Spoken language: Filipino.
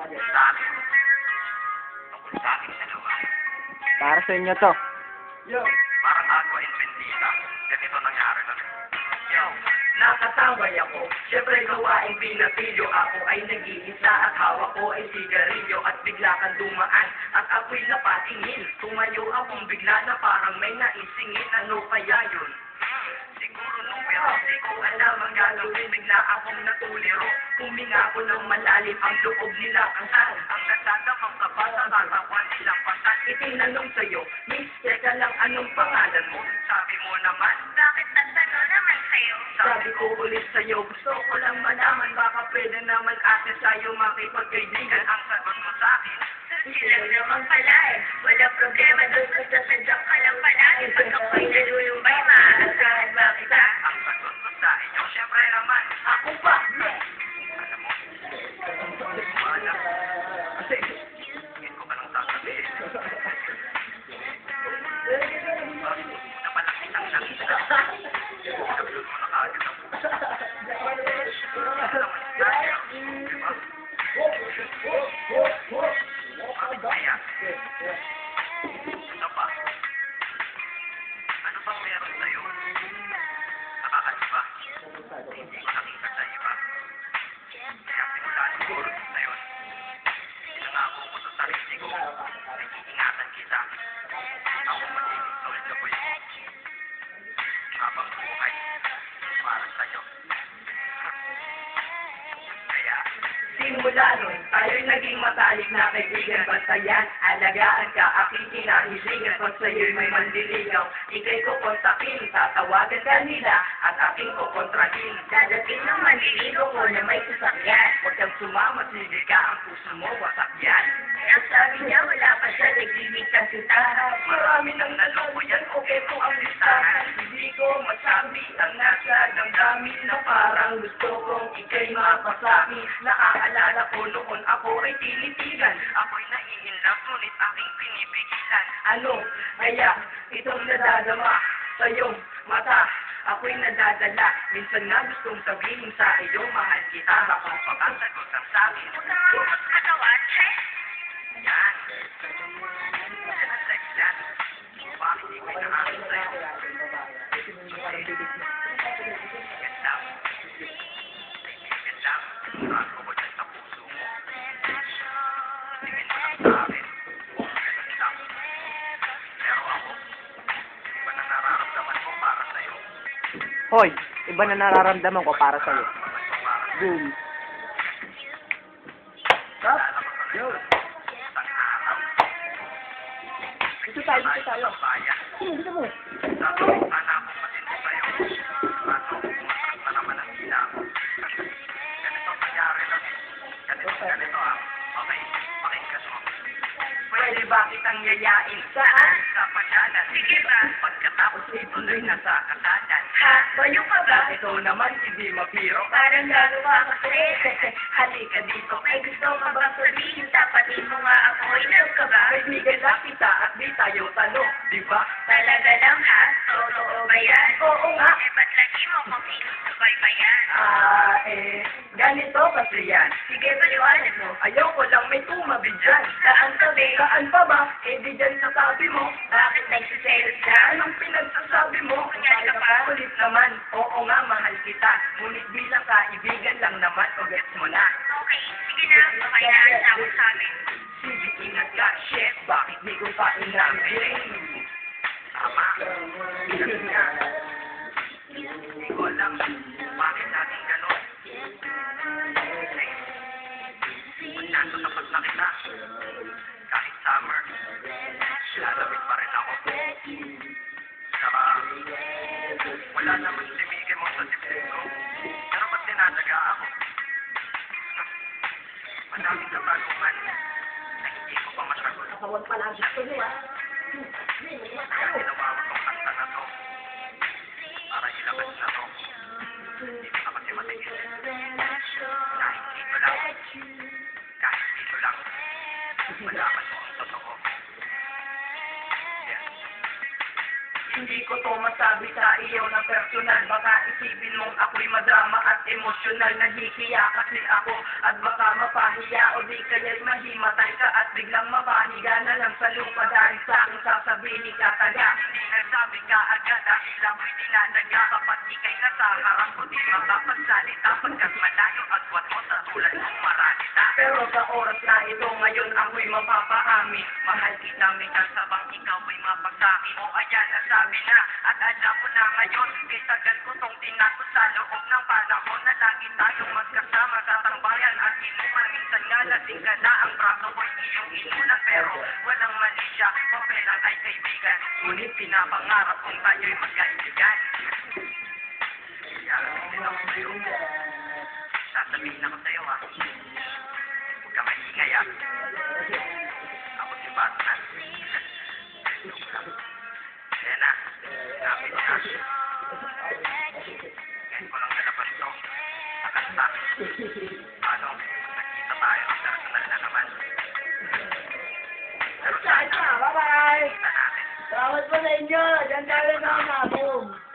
Sa akin. Tungkol sa akin dalawa. Para sa inyo to. Parang agwa in bendita. Ganito nangyari na rin. Nakataway ako. Siyempre gawaing pinatilyo. Ako ay nag-iisa at hawak ko ay sigarilyo. At bigla kang dumaan at ako'y napatingin. Tumayo akong bigla na parang may naisingin. Ano kaya yun? Siguro nung pero di ko alam ang gagawin. Bigla akong natuliro. Huminga ko ng malalim ang loob nila kasan. Ang nagdadamang kapal sa katawan nilang pasan. Itinanong sa'yo, Miss, teka lang anong pangalan mo? Sabi mo naman, Bakit nagtanong naman sa'yo? sabi ko ulit sa'yo, gusto ko lang malaman. Baka pwede naman ate sa'yo makipagkaibigan. Ang sagot mo sa'kin, Sila naman pala eh. Wala problema doon kung sasadyak ka lang palagi. Pag ako'y nalulumbay, maaasahan ba kita? ang sagot ko sa inyo, syempre naman, ako pa. Alam mo, wala. Kasi, hindi ko pa lang sasabihin. Una pa lang isang nakita. Sabi mo na kaagad ako. Ano naman tayo, di ba? Bakit kaya? Ano pa? Ano bang meron sa'yo? Nakakaiba. Hindi ko nakita sa iba. Kaya simula siguro na yun. Pinangako ko sa sarili ko. Nag-iingatan kita. Ako magiging solid ako yun. Habang buhay. Para sa'yo. Kaya, simula nun, tayo'y naging matalik na kaibigan. Bantayan, alagaan ka, aking kinahiligan. Pag sa'yo'y may mandiligaw, ikay ko kontakin, tatawagan ka nila, at aking kukontrahin. Dadating ng manliligo ko na may sasakyan. Huwag kang sumama, sige ka, ang puso mo, wasak yan. Ang sabi niya, wala pa siya nagbibigkas kita. Marami nang naloko yan, okay po ang listahan. Hindi ko masabi ang nasa damdamin na parang gusto kong ikay mapasaki. Naaalala ko noon ako ay tinitigan. Ako'y naiinlove, ngunit aking pinipigilan. Ano kaya itong nadadama sa iyong mata? Ako'y nadadala, minsan na gustong sabihin sa iyo, mahal kita. Baka pagkasagot ang sakin. Huwag kang mamumot katawan, che? Yan. Yan ang dahilan. Bakit di ko'y nakakit sa'yo? Ganda. Kaibigan lang. Sigurado ko dyan sa puso mo. Tingin mo lang sa akin. Ganun lang. Pero ako, iba na nararamdaman ko para sa'yo. Hoy, iba na nararamdaman ko para sa'yo. Nararamdaman ko para sa'yo. Boom. Alala ko tuloy isang araw. Dito tayo, dito tayo. Sa bayan. Dito mo. Sasabihin sana akong matindi sa'yo. Kaso, umatras na naman ang hila ko. Ganito nangyari lang eh. Ganito ah. Okay, pakinggan mo. Pwede ba kitang yayain? Saan? Sa pagyanan. Sige ba? Pagkatapos ituloy na sa kasalan. Ha? Bayo ka ba? Ito naman hindi mabiro. Parang gagawa ka kasi. Halika dito. May gusto ka bang sabihin? Tapatin mo nga ako. Inab ka ba? Kaibigan lang kita at di tayo talo. Di ba? Talaga lang ha? Totoo ba yan? Oo nga. Eh, ba't lagi mo kung sinusubay pa yan? Ganito kasi yan. Sige, paliwanag mo. Ayoko lang may tumabi dyan. Saan tabi? Saan pa ba? Eh di dyan sa tabi mo. Bakit nagsiselos ka? Anong pinagsasabi mo? Kunyari ka pa? Ulit naman. Oo nga, mahal kita. Ngunit bilang kaibigan lang naman, o gets mo na. Okay, sige na. Baka inaasa ako sa amin. Sige, ingat ka, chef. Bakit di ko pa inamin? Tama. Ingat ka. Hindi ko alam bakit natin ganon. Nandun na pag nakita. Kahit summer, lalamig pa rin ako. Saka, wala naman simigin mo sa dibdib ko. Pero ba't tinataga ako? Madaming katanungan na hindi ko pa masagot. Huwag pala gusto niyo ah. Kaya ginawa ko tong kanta na to. Para ilabas na to. Hindi ko na kasi matigil. Kahit dito lang. Kahit dito lang. Malaman mo ang totoo. Yes. Hindi ko to masabi sa iyo na personal. Baka isipin mong ako'y madrama at emosyonal. Nahihiya kasi ako at baka mapahiya o di kaya'y mahimatay ka at biglang mapahiga na lang sa lupa dahil sa aking sasabihin kataga. Hindi nagsabi ka agad dahil ako'y dinadaga kapag ika'y nasa harap ko di makapagsalita pagkat malayo at wat mo sa tulad mong maranita. Pero sa oras na ito ngayon ako'y mapapaamin. Mahal kita may kasabang ikaw ay mapagsami. O ayan nasabi na at alam mo na ngayon. Kay tagal ko tong tinago sa loob ng panahon na lagi tayong magkasama sa tambayan at inuman. Minsan nga lasing ka na ang braso ko'y iyong inunan pero walang mali siya. Papelang ay kaibigan. Ngunit pinapangarap kong tayo'y magkaibigan. Sasabihin ako sa'yo ha. Huwag ka maingay ha. Ako si Batman. Kaya na, napit na. Ngayon ko lang nalaban to. Sa kanta. Paano? Nakita tayo ng personal na naman. Pero sana, Bye-bye! kita natin. Salamat po sa inyo. Diyan tayo na boom.